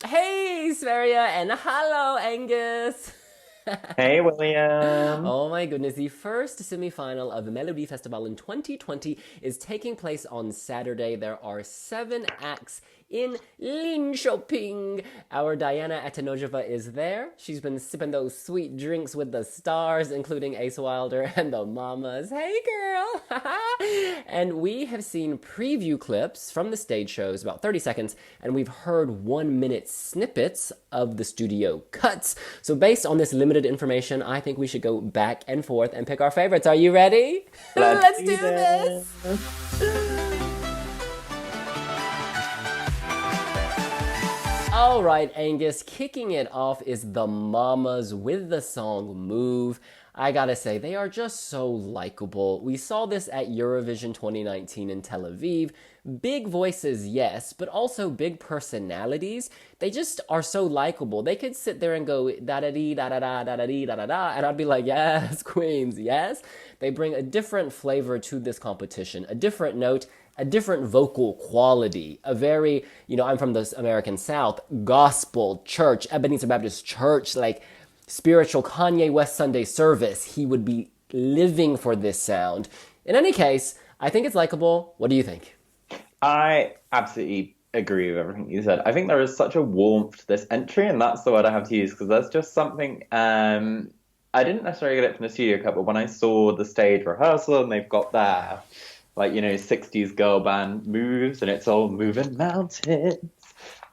Hey, Sverria, and hello, Angus. Hey, William. Oh my goodness, the first semi-final of the Melodifestivalen 2020 is taking place on Saturday. There are 7 acts in Linköping. Our Diana Atanojeva is there. She's been sipping those sweet drinks with the stars, including Ace Wilder and the Mamas. Hey, girl! And we have seen preview clips from the stage shows, about 30 seconds, and we've heard 1 minute snippets of the studio cuts. So based on this limited information, I think we should go back and forth and pick our favorites. Are you ready? Let's Let's do do this! this. All right, Angus, kicking it off is the Mamas with the song Move. I gotta say, they are just so likable. We saw this at Eurovision 2019 in Tel Aviv. Big voices, yes, but also big personalities. They just are so likable. They could sit there and go da da dee da da da da da dee da da da, and I'd be like, yes, queens, yes. They bring a different flavor to this competition, a different note, a different vocal quality, a very, I'm from the American South, gospel church, Ebenezer Baptist Church, like spiritual Kanye West Sunday service. He would be living for this sound. In any case, I think it's likable. What do you think? I absolutely agree with everything you said. I think there is such a warmth to this entry, and that's the word I have to use because there's just something. I didn't necessarily get it from the studio cut, but when I saw the stage rehearsal and they've got their, 60s girl band moves and it's all moving mountains.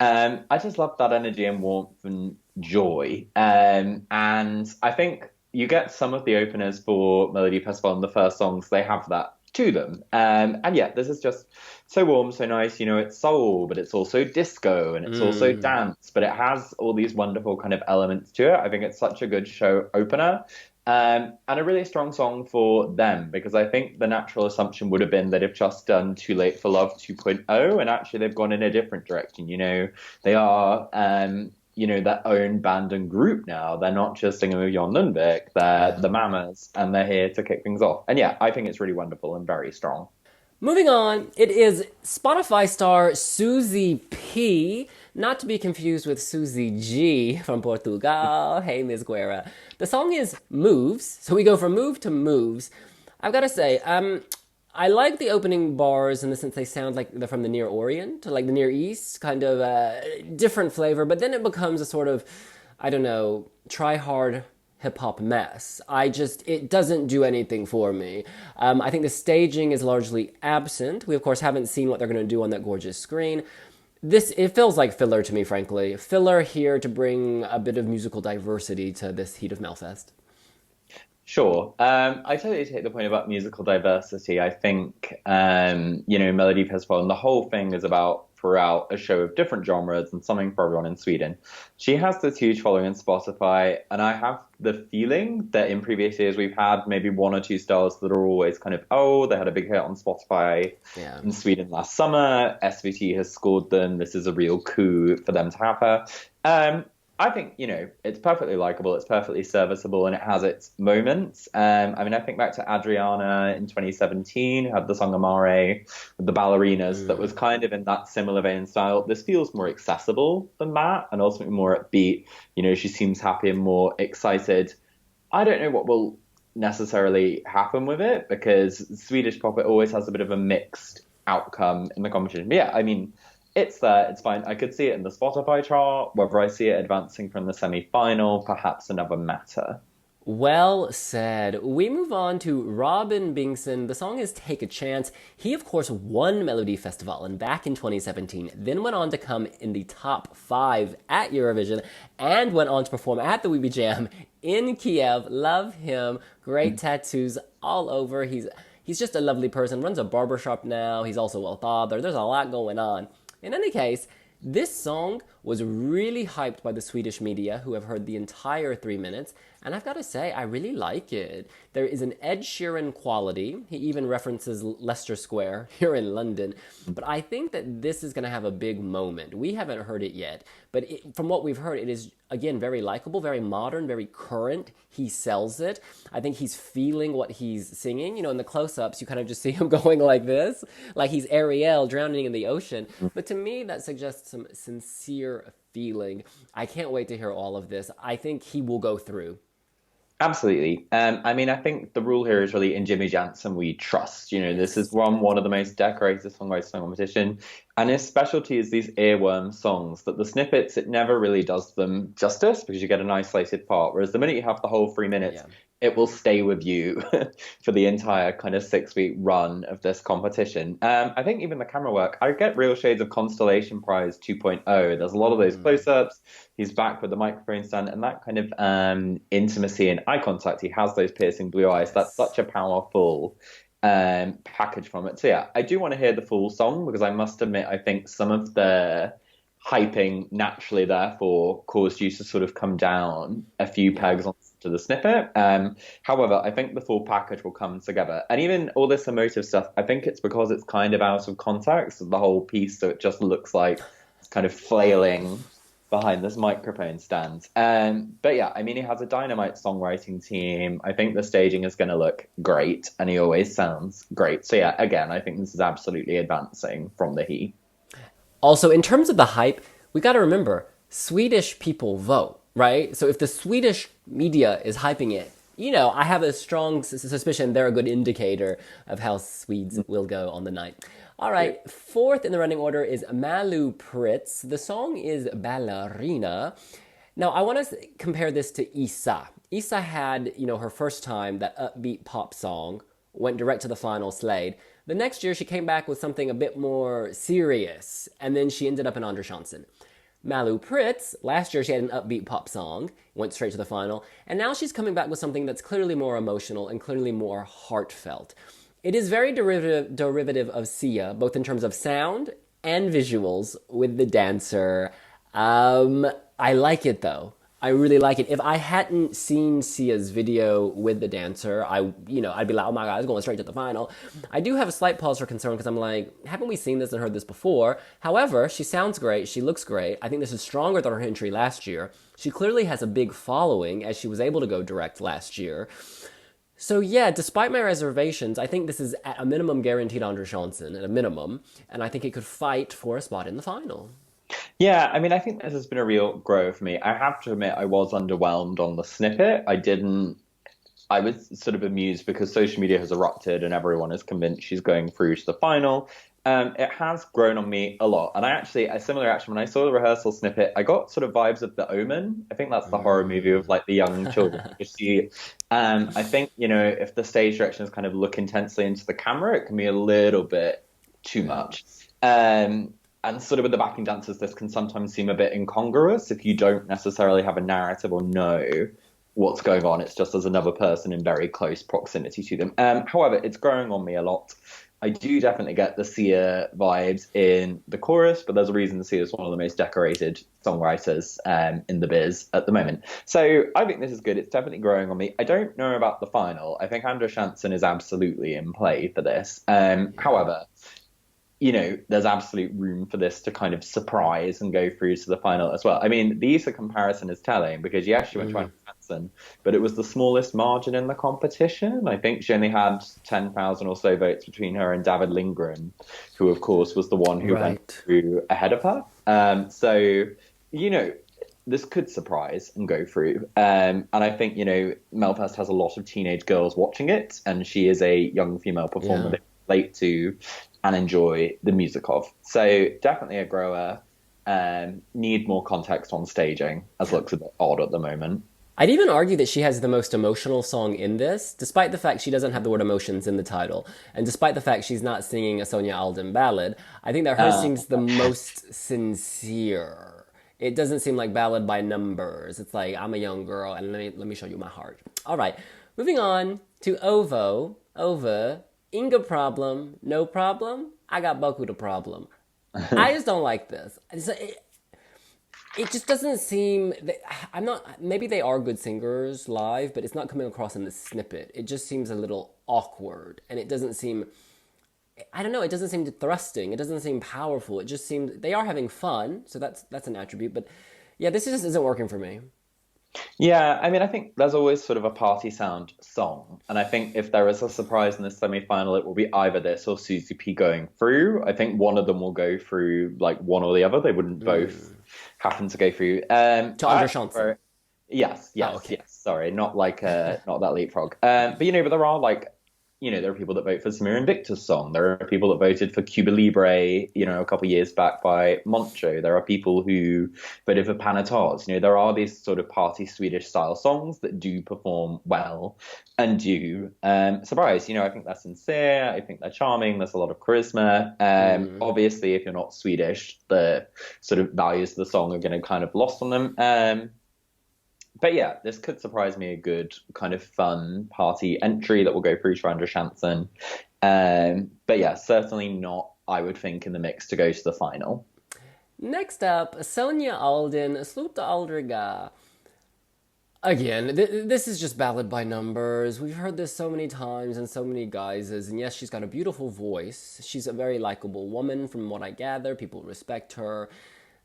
I just love that energy and warmth and joy. And I think you get some of the openers for Melodifestivalen, the first songs, they have that to them. And yeah, this is just so warm, so nice. It's soul, but it's also disco and it's also dance, but it has all these wonderful kind of elements to it. I think it's such a good show opener. And a really strong song for them, because I think the natural assumption would have been that if just done Too Late for Love 2.0, and actually they've gone in a different direction. They are, their own band and group now. They're not just singing with Jon Lundvik, they're the Mamas, and they're here to kick things off. And yeah, I think it's really wonderful and very strong. Moving on, it is Spotify star Suzi P, not to be confused with Suzi G from Portugal. Hey, Miss Guerra. The song is Moves, so we go from Move to Moves. I've got to say, I like the opening bars in the sense they sound like they're from the Near Orient, like the Near East, kind of different flavor, but then it becomes a sort of, I don't know, try hard hip hop mess. It doesn't do anything for me. I think the staging is largely absent. We, of course, haven't seen what they're going to do on that gorgeous screen. It feels like filler to me, frankly. Filler here to bring a bit of musical diversity to this heat of Melfest. Sure. I totally take the point about musical diversity. I think, Melodifestivalen, and the whole thing is about throughout a show of different genres and something for everyone in Sweden. She has this huge following on Spotify, and I have the feeling that in previous years we've had maybe one or two stars that are always kind of, oh, they had a big hit on Spotify in Sweden last summer. SVT has scored them. This is a real coup for them to have her. I think, it's perfectly likable, it's perfectly serviceable, and it has its moments. I think back to Adriana in 2017, who had the song Amare with the ballerinas that was kind of in that similar vein style. This feels more accessible than that, and ultimately more upbeat. She seems happy and more excited. I don't know what will necessarily happen with it, because Swedish pop, it always has a bit of a mixed outcome in the competition. But yeah, it's there, it's fine. I could see it in the Spotify chart. Whether I see it advancing from the semi-final, perhaps another matter. Well said. We move on to Robin Bengtsson. The song is Take a Chance. He, of course, won Melodifestivalen back in 2017, then went on to come in the top 5 at Eurovision, and went on to perform at the Weeby Jam in Kiev. Love him. Great tattoos all over. He's just a lovely person. Runs a barbershop now. He's also a father. There's a lot going on. In any case, this song was really hyped by the Swedish media, who have heard the entire 3 minutes, and I've got to say, I really like it. There is an Ed Sheeran quality. He even references Leicester Square here in London, but I think that this is going to have a big moment. We haven't heard it yet, but from what we've heard, it is, again, very likable, very modern, very current. He sells it. I think he's feeling what he's singing. In the close-ups, you kind of just see him going like this, like he's Ariel drowning in the ocean. But to me, that suggests some sincere familiar feeling. I can't wait to hear all of this. I think he will go through. Absolutely. I mean, I think the rule here is really in Jimmy Jansen we trust. You know, this is one of the most decorated songwriters competition, and his specialty is these earworm songs. That the snippets, it never really does them justice because you get an isolated part. Whereas the minute you have the whole 3 minutes, it will stay with you for the entire kind of 6-week run of this competition. I think even the camera work, I get real shades of Constellation Prize 2.0. There's a lot of those close-ups. He's back with the microphone stand and that kind of intimacy and eye contact. He has those piercing blue eyes. That's such a powerful package from it. So yeah, I do want to hear the full song because I must admit, I think some of the hyping naturally therefore caused you to sort of come down a few pegs onto the snippet. However, I think the full package will come together. And even all this emotive stuff, I think it's because it's kind of out of context of the whole piece, so it just looks like it's kind of flailing behind this microphone stand. But yeah, I mean, he has a dynamite songwriting team. I think the staging is going to look great, and he always sounds great. So yeah, again, I think this is absolutely advancing from the he. Also, in terms of the hype, we got to remember, Swedish people vote, right? So if the Swedish media is hyping it, you know, I have a strong suspicion they're a good indicator of how Swedes will go on the night. All right, fourth in the running order is Malu Prytz. The song is Ballerina. Now, I want to compare this to Isa. Isa had, you know, her first time, that upbeat pop song, went direct to the final, slayed. The next year, she came back with something a bit more serious, and then she ended up in Anders Hansen. Malu Prytz, last year she had an upbeat pop song, went straight to the final, and now she's coming back with something that's clearly more emotional and clearly more heartfelt. It is very derivative of Sia, both in terms of sound and visuals with the dancer. I like it though. I really like it. If I hadn't seen Sia's video with the dancer, I'd be like, oh my God, it's going straight to the final. I do have a slight pause for concern because I'm like, haven't we seen this and heard this before? However, she sounds great. She looks great. I think this is stronger than her entry last year. She clearly has a big following as she was able to go direct last year. So yeah, despite my reservations, I think this is at a minimum guaranteed Anders Hansen, at a minimum, and I think it could fight for a spot in the final. Yeah, I mean, I think this has been a real grow for me. I have to admit, I was underwhelmed on the snippet. I was sort of amused because social media has erupted and everyone is convinced she's going through to the final. It has grown on me a lot. And a similar reaction, when I saw the rehearsal snippet, I got sort of vibes of The Omen. I think that's the horror movie of like the young children. I think, you know, if the stage directions kind of look intensely into the camera, it can be a little bit too much. And sort of with the backing dancers, this can sometimes seem a bit incongruous if you don't necessarily have a narrative or know what's going on. It's just as another person in very close proximity to them. However, it's growing on me a lot. I do definitely get the Sia vibes in the chorus, but there's a reason Sia is one of the most decorated songwriters in the biz at the moment. So I think this is good. It's definitely growing on me. I don't know about the final. I think Anders Hansen is absolutely in play for this. However, you know, there's absolute room for this to kind of surprise and go through to the final as well. I mean, the Isa comparison is telling because, yes, she went to Anders Hansen, but it was the smallest margin in the competition. I think she only had 10,000 or so votes between her and David Lindgren, who, of course, was the one who went through ahead of her. So, you know, this could surprise and go through. And I think, you know, Melfest has a lot of teenage girls watching it, and she is a young female performer they relate to and enjoy the music of. So definitely a grower. Need more context on staging, as looks a bit odd at the moment. I'd even argue that she has the most emotional song in this, despite the fact she doesn't have the word emotions in the title. And despite the fact she's not singing a Sonya Alden ballad, I think that hers seems the most sincere. It doesn't seem like ballad by numbers. It's like, I'm a young girl and let me show you my heart. All right, moving on to Ovo Over Inga problem, no problem. I got boku the problem. I just don't like this. It just doesn't seem. Maybe they are good singers live, but it's not coming across in the snippet. It just seems a little awkward, and it doesn't seem. I don't know. It doesn't seem thrusting. It doesn't seem powerful. It just seems they are having fun, so that's an attribute. But yeah, this just isn't working for me. Yeah, I mean, I think there's always sort of a party sound song. And I think if there is a surprise in the semi-final, it will be either this or Suzi P going through. I think one of them will go through, like one or the other. They wouldn't both happened to go through. To Andre Chanson. Yes, Oh, okay. yes. Sorry, not like not that leapfrog. But but there are like, there are people that vote for Samir and Victor's song. There are people that voted for Cuba Libre, a couple of years back by Moncho. There are people who voted for Panatage. There are these sort of party Swedish style songs that do perform well and do surprise. I think they're sincere. I think they're charming. There's a lot of charisma. Obviously, if you're not Swedish, the sort of values of the song are going to kind of lost on them. But yeah, this could surprise me, a good kind of fun party entry that will go through to Andrew Shanson. But yeah, certainly not, I would think, in the mix to go to the final. Next up, Sonya Alden, Sluta, aldrig. Again, this is just ballad by numbers. We've heard this so many times in so many guises. And yes, she's got a beautiful voice. She's a very likable woman from what I gather. People respect her.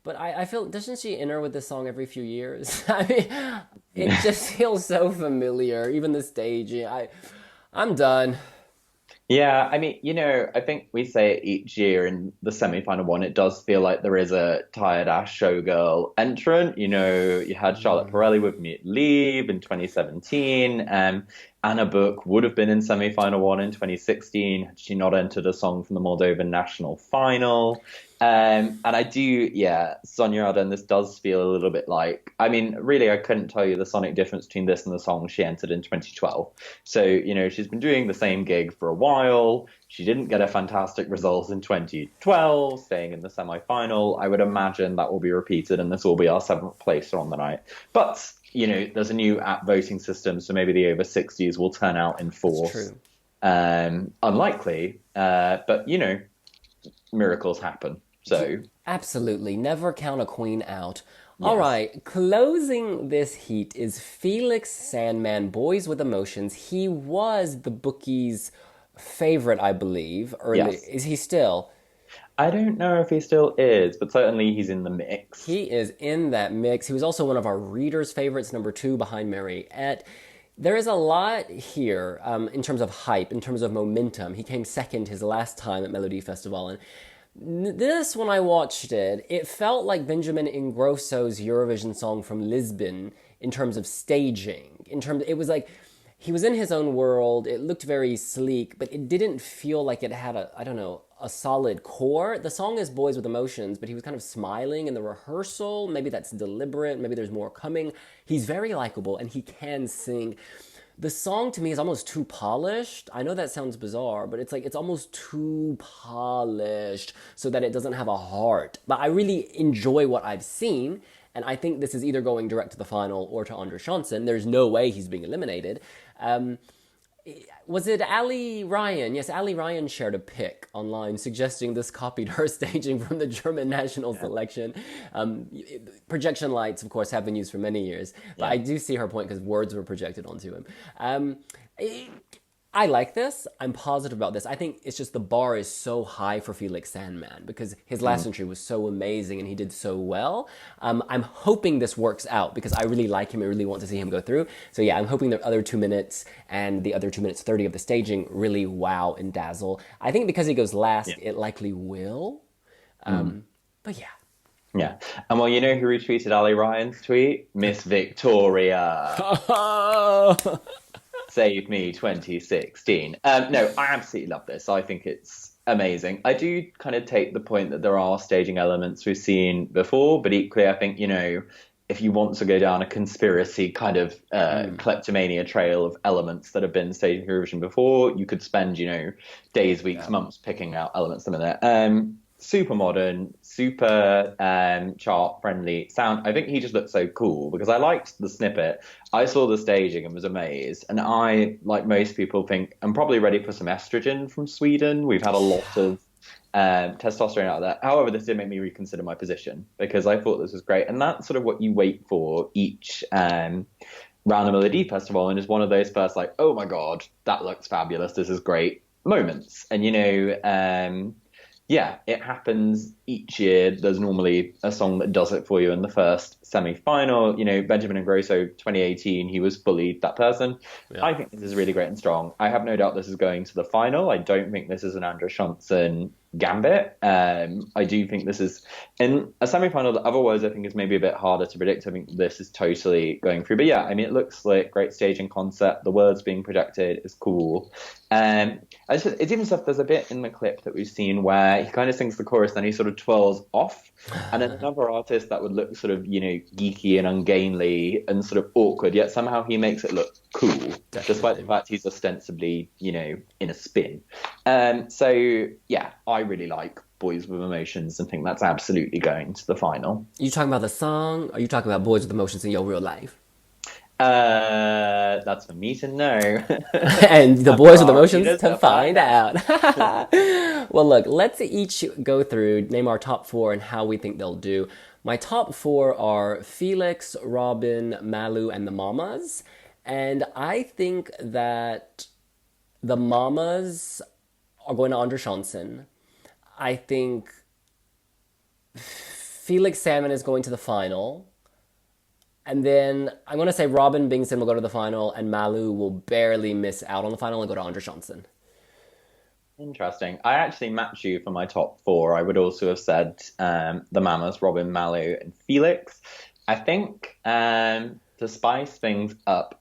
But I feel, doesn't she enter with this song every few years? I mean, it just feels so familiar. Even the staging. I'm done. Yeah, I mean, I think we say it each year in the semi-final one. It does feel like there is a tired-ass showgirl entrant. You had Charlotte Pirelli with Me Leave in 2017. Anna Book would have been in semi-final one in 2016 had she not entered a song from the Moldovan national final. And I do, Sonya Alden, this does feel a little bit like, I mean, really, I couldn't tell you the sonic difference between this and the song she entered in 2012. So, she's been doing the same gig for a while. She didn't get a fantastic result in 2012, staying in the semi-final. I would imagine that will be repeated, and this will be our 7th placer on the night. But, there's a new app voting system, so maybe the over 60s will turn out in force. That's true. Unlikely, but, miracles happen. So absolutely, never count a queen out. Yes. All right, closing this heat is Felix Sandman, Boys with Emotions. He was the bookies' favorite, I believe. Yes. Is he still? I don't know if he still is, but certainly he's in the mix. He is in that mix. He was also one of our readers' favorites, number 2 behind Mariette. There is a lot here in terms of hype, in terms of momentum. He came second his last time at Melodifestivalen. This, when I watched it, it felt like Benjamin Ingrosso's Eurovision song from Lisbon in terms of staging. It was like he was in his own world. It looked very sleek, but it didn't feel like it had a solid core. The song is Boys with Emotions, but he was kind of smiling in the rehearsal. Maybe that's deliberate. Maybe there's more coming. He's very likable and he can sing. The song to me is almost too polished. I know that sounds bizarre, but it's almost too polished so that it doesn't have a heart. But I really enjoy what I've seen, and I think this is either going direct to the final or to Andre Chanson. There's no way he's being eliminated. Was it Ali Ryan? Yes, Ali Ryan shared a pic online suggesting this copied her staging from the German national selection. Projection lights, of course, have been used for many years. But I do see her point because words were projected onto him. I like this. I'm positive about this. I think it's just the bar is so high for Felix Sandman because his last entry was so amazing and he did so well. I'm hoping this works out because I really like him. I really want to see him go through. So yeah, I'm hoping the other 2 minutes and the other 2 minutes 30 of the staging really wow and dazzle. I think because he goes last, it likely will. But yeah. Yeah. And well, who retweeted Ali Ryan's tweet? Miss Victoria. Save Me 2016. No, I absolutely love this. I think it's amazing. I do kind of take the point that there are staging elements we've seen before, but equally I think, if you want to go down a conspiracy kind of kleptomania trail of elements that have been staged in Eurovision before, you could spend, days, weeks, months picking out elements of them in there. Super modern, super chart-friendly sound. I think he just looked so cool because I liked the snippet. I saw the staging and was amazed. And I, like most people, think I'm probably ready for some estrogen from Sweden. We've had a lot of testosterone out of that. However, this did make me reconsider my position because I thought this was great. And that's sort of what you wait for each round of Melodifestivalen, and is one of those first, like, oh my God, that looks fabulous. This is great moments. And, yeah, it happens each year. There's normally a song that does it for you in the first semi-final. You know, Benjamin Ingrosso, 2018, he was fully that person. Yeah. I think this is really great and strong. I have no doubt this is going to the final. I don't think this is an Andrew Johnson gambit. I do think this is in a semi-final that otherwise I think is maybe a bit harder to predict. I think this is totally going through. But yeah, I mean, it looks like great staging concept. The words being projected is cool. It's even stuff, there's a bit in the clip that we've seen where he kind of sings the chorus, then he sort of twirls off. And then another artist that would look sort of, you know, geeky and ungainly and sort of awkward, yet somehow he makes it look cool, definitely, despite the fact he's ostensibly, you know, in a spin. So, yeah, I really like Boys with Emotions and think that's absolutely going to the final. Are you talking about the song? Or are you talking about Boys with Emotions in your real life? That's for me to know. And the Boys with Emotions to find out. Well, look, let's each go through, name our top 4 and how we think they'll do. My top 4 are Felix, Robin, Malu, and the Mamas. And I think that the Mamas are going to Andrew Johnson. I think Felix Sandman is going to the final. And then I'm going to say Robin Bengtsson will go to the final and Malu will barely miss out on the final and go to Andrew Johnson. Interesting. I actually matched you for my top 4. I would also have said the Mamas, Robin, Malu, and Felix. I think to spice things up,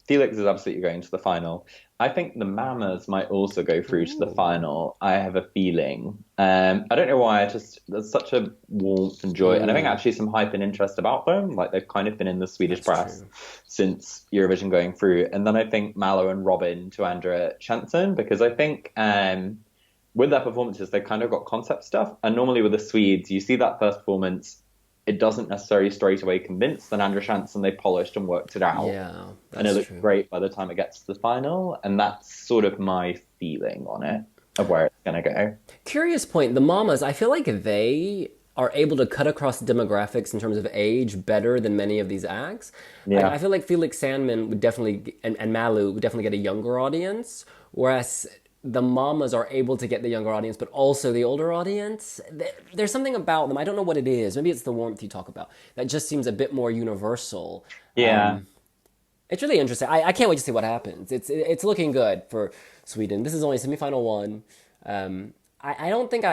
Felix is absolutely going to the final. I think the Mamas might also go through to the final. I have a feeling. I don't know why. There's such a warmth and joy, and I think actually some hype and interest about them. Like they've kind of been in the Swedish press since Eurovision going through. And then I think Malou and Robin to Andrea Chanson, because I think with their performances they've kind of got concept stuff. And normally with the Swedes, you see that first performance, it doesn't necessarily straight away convince. Then Andrea Chanson, they polished and worked it out. Yeah, and it looks great by the time it gets to the final. And that's sort of my feeling on it, of where it's going to go. Curious point. The Mamas, I feel like they are able to cut across demographics in terms of age better than many of these acts. Yeah. I feel like Felix Sandman would definitely, and Malu would definitely get a younger audience, whereas the Mamas are able to get the younger audience, but also the older audience. There's something about them, I don't know what it is, maybe it's the warmth you talk about, that just seems a bit more universal. Yeah. It's really interesting. I can't wait to see what happens. It's looking good for Sweden. This is only semifinal 1. I don't think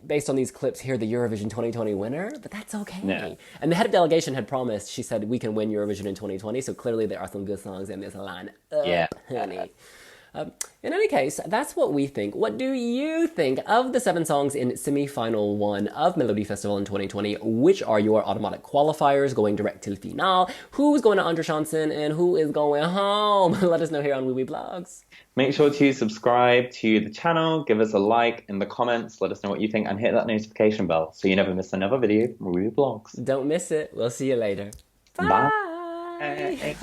based on these clips, hear the Eurovision 2020 winner, but that's okay. No. And the head of delegation had promised, she said, we can win Eurovision in 2020, so clearly there are some good songs in this line. Honey. In any case, that's what we think. What do you think of the 7 songs in semi-final 1 of Melodifestivalen in 2020? Which are your automatic qualifiers going direct till final? Who's going to Andrew Johnson and who is going home? Let us know here on wiwibloggs. Make sure to subscribe to the channel, give us a like in the comments, let us know what you think, and hit that notification bell so you never miss another video from wiwibloggs. Don't miss it. We'll see you later. Bye. Bye.